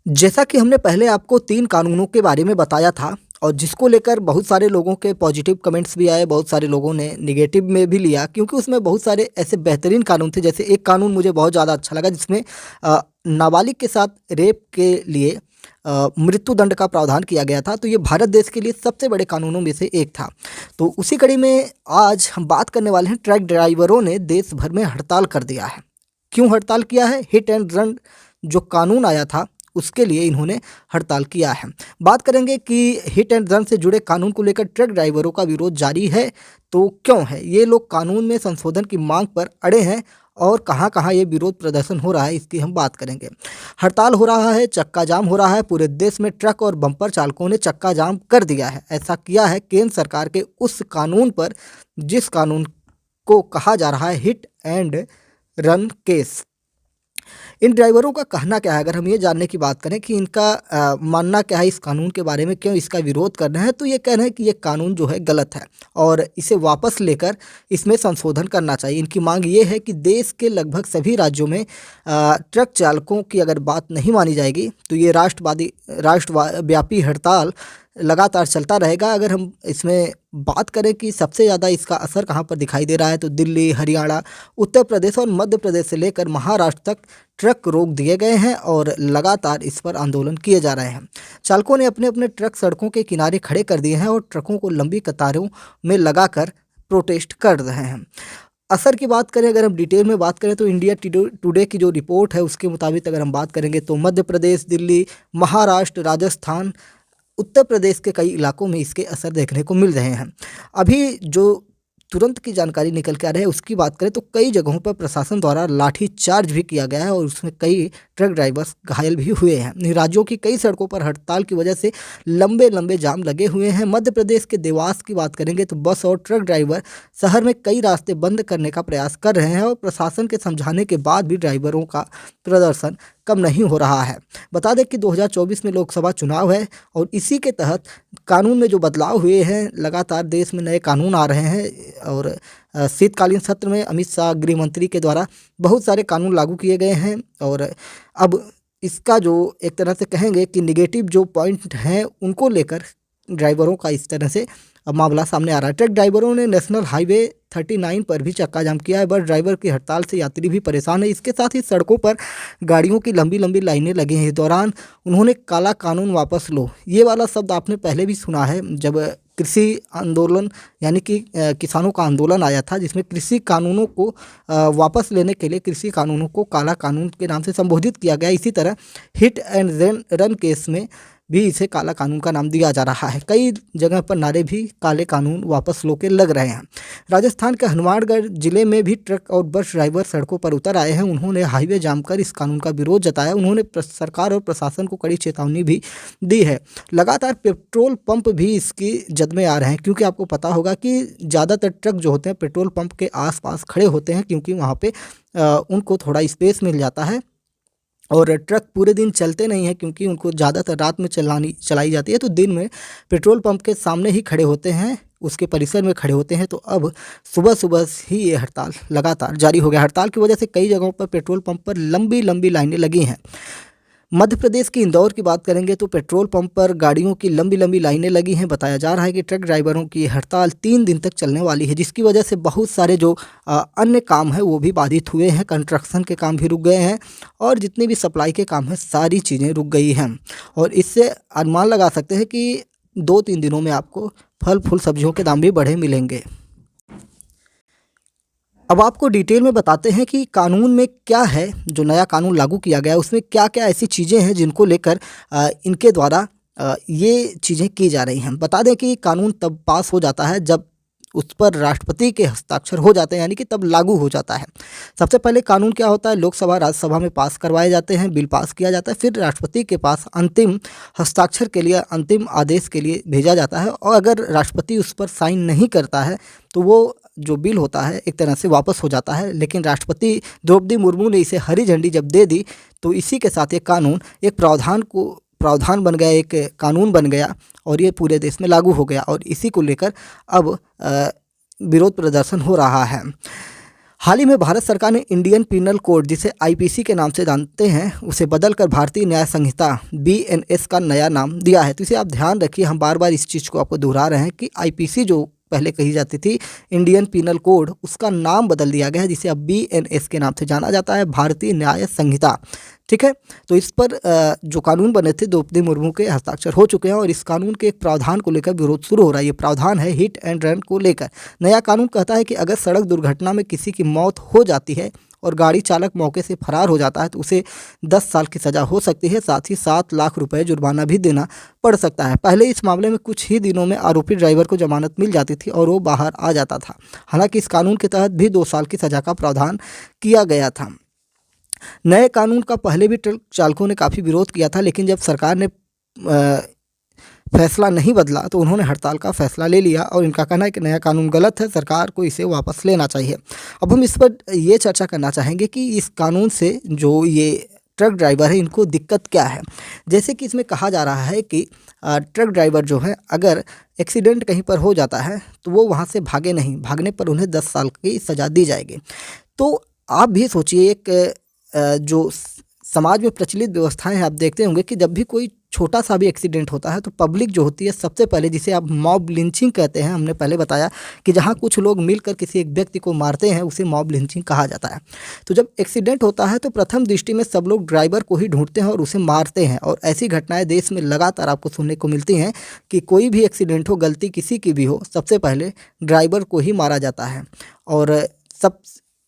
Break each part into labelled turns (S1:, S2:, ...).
S1: जैसा कि हमने पहले आपको 3 कानूनों के बारे में बताया था और जिसको लेकर बहुत सारे लोगों के पॉजिटिव कमेंट्स भी आए, बहुत सारे लोगों ने नेगेटिव में भी लिया क्योंकि उसमें बहुत सारे ऐसे बेहतरीन कानून थे। जैसे एक कानून मुझे बहुत ज़्यादा अच्छा लगा जिसमें नाबालिग के साथ रेप के लिए मृत्यु दंड का प्रावधान किया गया था। तो ये भारत देश के लिए सबसे बड़े कानूनों में से एक था। तो उसी कड़ी में आज हम बात करने वाले हैं, ट्रक ड्राइवरों ने देश भर में हड़ताल कर दिया है। क्यों हड़ताल किया है? हिट एंड रन जो कानून आया था उसके लिए इन्होंने हड़ताल किया है। बात करेंगे कि हिट एंड रन से जुड़े कानून को लेकर ट्रक ड्राइवरों का विरोध जारी है, तो क्यों है? ये लोग कानून में संशोधन की मांग पर अड़े हैं और कहाँ-कहाँ ये विरोध प्रदर्शन हो रहा है, इसकी हम बात करेंगे। हड़ताल हो रहा है, चक्का जाम हो रहा है, पूरे देश में ट्रक और बम्पर चालकों ने चक्का जाम कर दिया है। ऐसा किया है केंद्र सरकार के उस कानून पर जिस कानून को कहा जा रहा है हिट एंड रन केस। इन ड्राइवरों का कहना क्या है? अगर हम ये जानने की बात करें कि इनका मानना क्या है इस कानून के बारे में, क्यों इसका विरोध कर रहे हैं, तो ये कह रहे हैं कि ये कानून जो है गलत है और इसे वापस लेकर इसमें संशोधन करना चाहिए। इनकी मांग ये है कि देश के लगभग सभी राज्यों में ट्रक चालकों की अगर बात नहीं मानी जाएगी तो ये राष्ट्रव्यापी हड़ताल लगातार चलता रहेगा। अगर हम इसमें बात करें कि सबसे ज़्यादा इसका असर कहाँ पर दिखाई दे रहा है, तो दिल्ली, हरियाणा, उत्तर प्रदेश और मध्य प्रदेश से लेकर महाराष्ट्र तक ट्रक रोक दिए गए हैं और लगातार इस पर आंदोलन किए जा रहे हैं। चालकों ने अपने अपने ट्रक सड़कों के किनारे खड़े कर दिए हैं और ट्रकों को लंबी कतारों में लगाकर प्रोटेस्ट कर रहे हैं। असर की बात करें, अगर हम डिटेल में बात करें तो इंडिया टुडे की जो रिपोर्ट है उसके मुताबिक अगर हम बात करेंगे तो मध्य प्रदेश, दिल्ली, महाराष्ट्र, राजस्थान, उत्तर प्रदेश के कई इलाकों में इसके असर देखने को मिल रहे हैं। अभी जो तुरंत की जानकारी निकल के आ रही है उसकी बात करें तो कई जगहों पर प्रशासन द्वारा लाठी चार्ज भी किया गया है और उसमें कई ट्रक ड्राइवर्स घायल भी हुए हैं। राज्यों की कई सड़कों पर हड़ताल की वजह से लंबे लंबे जाम लगे हुए हैं। मध्य प्रदेश के देवास की बात करेंगे तो बस और ट्रक ड्राइवर शहर में कई रास्ते बंद करने का प्रयास कर रहे हैं और प्रशासन के समझाने के बाद भी ड्राइवरों का प्रदर्शन कम नहीं हो रहा है। बता दें कि 2024 में लोकसभा चुनाव है और इसी के तहत कानून में जो बदलाव हुए हैं, लगातार देश में नए कानून आ रहे हैं और शीतकालीन सत्र में अमित शाह गृह मंत्री के द्वारा बहुत सारे कानून लागू किए गए हैं और अब इसका जो एक तरह से कहेंगे कि निगेटिव जो पॉइंट हैं उनको लेकर ड्राइवरों का इस तरह से अब मामला सामने आ रहा है। ट्रक ड्राइवरों ने नेशनल हाईवे 39 पर भी चक्का जाम किया है। बस ड्राइवर की हड़ताल से यात्री भी परेशान है। इसके साथ ही सड़कों पर गाड़ियों की लंबी लंबी लाइनें लगी हैं। इस दौरान उन्होंने काला कानून वापस लो, ये वाला शब्द आपने पहले भी सुना है जब कृषि आंदोलन यानी कि किसानों का आंदोलन आया था, जिसमें कृषि कानूनों को वापस लेने के लिए कृषि कानूनों को काला कानून के नाम से संबोधित किया गया। इसी तरह हिट एंड रन केस में भी इसे काला कानून का नाम दिया जा रहा है। कई जगह पर नारे भी काले कानून वापस लो के लग रहे हैं। राजस्थान के हनुमानगढ़ जिले में भी ट्रक और बस ड्राइवर सड़कों पर उतर आए हैं। उन्होंने हाईवे जाम कर इस कानून का विरोध जताया। उन्होंने सरकार और प्रशासन को कड़ी चेतावनी भी दी है। लगातार पेट्रोल पंप भी इसकी जद में आ रहे हैं क्योंकि आपको पता होगा कि ज़्यादातर ट्रक जो होते हैं पेट्रोल पंप के आसपास खड़े होते हैं क्योंकि वहाँ पे उनको थोड़ा स्पेस मिल जाता है और ट्रक पूरे दिन चलते नहीं हैं क्योंकि उनको ज़्यादातर रात में चलाई जाती है, तो दिन में पेट्रोल पंप के सामने ही खड़े होते हैं, उसके परिसर में खड़े होते हैं। तो अब सुबह सुबह ही ये हड़ताल लगातार जारी हो गया। हड़ताल की वजह से कई जगहों पर पेट्रोल पंप पर लंबी लंबी लाइनें लगी हैं। मध्य प्रदेश की इंदौर की बात करेंगे तो पेट्रोल पंप पर गाड़ियों की लंबी लंबी लाइनें लगी हैं। बताया जा रहा है कि ट्रक ड्राइवरों की हड़ताल 3 दिन तक चलने वाली है, जिसकी वजह से बहुत सारे जो अन्य काम हैं वो भी बाधित हुए हैं। कंस्ट्रक्शन के काम भी रुक गए हैं और जितनी भी सप्लाई के काम हैं सारी चीज़ें रुक गई हैं और इससे अनुमान लगा सकते हैं कि 2-3 दिनों में आपको फल फूल सब्जियों के दाम भी बढ़े मिलेंगे। अब आपको डिटेल में बताते हैं कि कानून में क्या है, जो नया कानून लागू किया गया है उसमें क्या-क्या ऐसी चीज़ें हैं जिनको लेकर इनके द्वारा ये चीज़ें की जा रही हैं। बता दें कि कानून तब पास हो जाता है जब उस पर राष्ट्रपति के हस्ताक्षर हो जाते हैं, यानी कि तब लागू हो जाता है। सबसे पहले कानून क्या होता है, लोकसभा राज्यसभा में पास करवाए जाते हैं, बिल पास किया जाता है, फिर राष्ट्रपति के पास अंतिम हस्ताक्षर के लिए, अंतिम आदेश के लिए भेजा जाता है और अगर राष्ट्रपति उस पर साइन नहीं करता है तो वो जो बिल होता है एक तरह से वापस हो जाता है। लेकिन राष्ट्रपति द्रौपदी मुर्मू ने इसे हरी झंडी जब दे दी तो इसी के साथ ये कानून एक प्रावधान बन गया, एक कानून बन गया और ये पूरे देश में लागू हो गया और इसी को लेकर अब विरोध प्रदर्शन हो रहा है। हाल ही में भारत सरकार ने इंडियन पिनल कोड, जिसे आईपीसी के नाम से जानते हैं, उसे बदलकर भारतीय न्याय संहिता बीएनएस का नया नाम दिया है। तो इसे आप ध्यान रखिए, हम बार बार इस चीज़ को आपको दोहरा रहे हैं कि आईपीसी जो पहले कही जाती थी इंडियन पिनल कोड, उसका नाम बदल दिया गया है, जिसे अब बीएनएस के नाम से जाना जाता है, भारतीय न्याय संहिता। ठीक है, तो इस पर जो कानून बने थे द्रौपदी मुर्मू के हस्ताक्षर हो चुके हैं और इस कानून के एक प्रावधान को लेकर विरोध शुरू हो रहा है। ये प्रावधान है हिट एंड रन को लेकर। नया कानून कहता है कि अगर सड़क दुर्घटना में किसी की मौत हो जाती है और गाड़ी चालक मौके से फरार हो जाता है तो उसे 10 साल की सज़ा हो सकती है, साथ ही 7 लाख रुपए जुर्माना भी देना पड़ सकता है। पहले इस मामले में कुछ ही दिनों में आरोपी ड्राइवर को जमानत मिल जाती थी और वो बाहर आ जाता था। हालांकि इस कानून के तहत भी 2 साल की सज़ा का प्रावधान किया गया था। नए कानून का पहले भी ट्रक चालकों ने काफ़ी विरोध किया था, लेकिन जब सरकार ने फैसला नहीं बदला तो उन्होंने हड़ताल का फैसला ले लिया और इनका कहना है कि नया कानून गलत है, सरकार को इसे वापस लेना चाहिए। अब हम इस पर ये चर्चा करना चाहेंगे कि इस कानून से जो ये ट्रक ड्राइवर है इनको दिक्कत क्या है। जैसे कि इसमें कहा जा रहा है कि ट्रक ड्राइवर जो है अगर एक्सीडेंट कहीं पर हो जाता है तो वो वहाँ से भागे नहीं, भागने पर उन्हें 10 साल की सज़ा दी जाएगी। तो आप भी सोचिए, एक जो समाज में प्रचलित व्यवस्थाएं हैं, आप देखते होंगे कि जब भी कोई छोटा सा भी एक्सीडेंट होता है तो पब्लिक जो होती है सबसे पहले, जिसे आप मॉब लिंचिंग कहते हैं, हमने पहले बताया कि जहां कुछ लोग मिलकर किसी एक व्यक्ति को मारते हैं उसे मॉब लिंचिंग कहा जाता है। तो जब एक्सीडेंट होता है तो प्रथम दृष्टि में सब लोग ड्राइवर को ही ढूंढते हैं और उसे मारते हैं और ऐसी घटनाएं देश में लगातार आपको सुनने को मिलती हैं कि कोई भी एक्सीडेंट हो, गलती किसी की भी हो, सबसे पहले ड्राइवर को ही मारा जाता है। और सब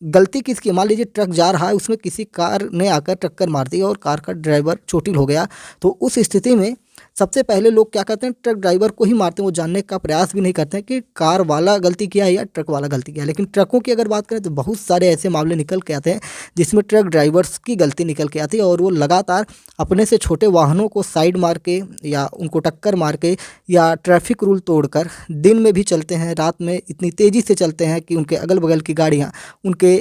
S1: गलती किसकी, मान लीजिए ट्रक जा रहा है, उसमें किसी कार ने आकर टक्कर मार दी और कार का ड्राइवर चोटिल हो गया, तो उस स्थिति में सबसे पहले लोग क्या करते हैं, ट्रक ड्राइवर को ही मारते हैं। वो जानने का प्रयास भी नहीं करते हैं कि कार वाला गलती किया है या ट्रक वाला गलती किया है। लेकिन ट्रकों की अगर बात करें तो बहुत सारे ऐसे मामले निकल के आते हैं जिसमें ट्रक ड्राइवर्स की गलती निकल के आती है और वो लगातार अपने से छोटे वाहनों को साइड मार के या उनको टक्कर मार के या ट्रैफिक रूल तोड़कर दिन में भी चलते हैं, रात में इतनी तेज़ी से चलते हैं कि उनके अगल बगल की गाड़ियाँ उनके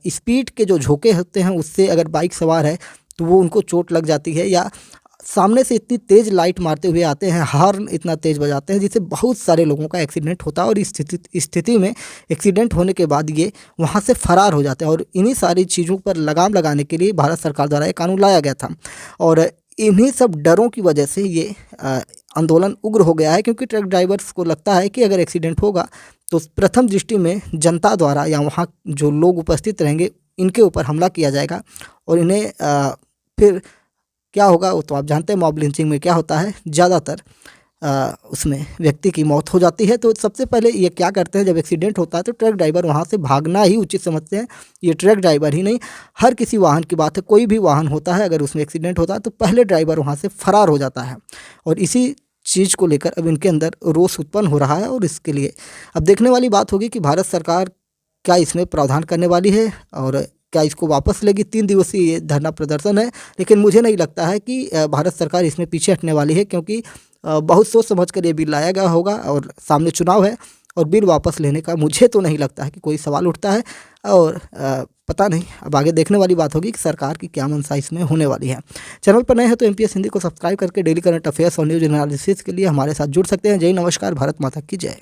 S1: स्पीड के जो झोंके होते हैं उससे अगर बाइक सवार है तो वो उनको चोट लग जाती है, या सामने से इतनी तेज़ लाइट मारते हुए आते हैं, हॉर्न इतना तेज़ बजाते हैं जिससे बहुत सारे लोगों का एक्सीडेंट होता है। और इस स्थिति में एक्सीडेंट होने के बाद ये वहाँ से फरार हो जाते हैं। और इन्हीं सारी चीज़ों पर लगाम लगाने के लिए भारत सरकार द्वारा ये कानून लाया गया था और इन्हीं सब डरों की वजह से ये आंदोलन उग्र हो गया है, क्योंकि ट्रक ड्राइवर्स को लगता है कि अगर एक्सीडेंट होगा तो प्रथम दृष्टि में जनता द्वारा या वहाँ जो लोग उपस्थित रहेंगे इनके ऊपर हमला किया जाएगा और इन्हें फिर क्या होगा वो तो आप जानते हैं। मॉब लिंचिंग में क्या होता है, ज़्यादातर उसमें व्यक्ति की मौत हो जाती है। तो सबसे पहले ये क्या करते हैं, जब एक्सीडेंट होता है तो ट्रक ड्राइवर वहाँ से भागना ही उचित समझते हैं। ये ट्रक ड्राइवर ही नहीं, हर किसी वाहन की बात है, कोई भी वाहन होता है अगर उसमें एक्सीडेंट होता है तो पहले ड्राइवर वहाँ से फरार हो जाता है। और इसी चीज़ को लेकर अब इनके अंदर रोष उत्पन्न हो रहा है और इसके लिए अब देखने वाली बात होगी कि भारत सरकार क्या इसमें प्रावधान करने वाली है और क्या इसको वापस लेगी। 3 दिवसीय ये धरना प्रदर्शन है, लेकिन मुझे नहीं लगता है कि भारत सरकार इसमें पीछे हटने वाली है, क्योंकि बहुत सोच समझ कर ये बिल लाया गया होगा और सामने चुनाव है और बिल वापस लेने का मुझे तो नहीं लगता है कि कोई सवाल उठता है। और पता नहीं, अब आगे देखने वाली बात होगी कि सरकार की क्या मंशा इसमें होने वाली है। चैनल पर नए हैं तो एमपीएस हिंदी को सब्सक्राइब करके डेली करंट अफेयर्स और न्यूज एनालिसिस के लिए हमारे साथ जुड़ सकते हैं। जय नमस्कार, भारत माता की जय।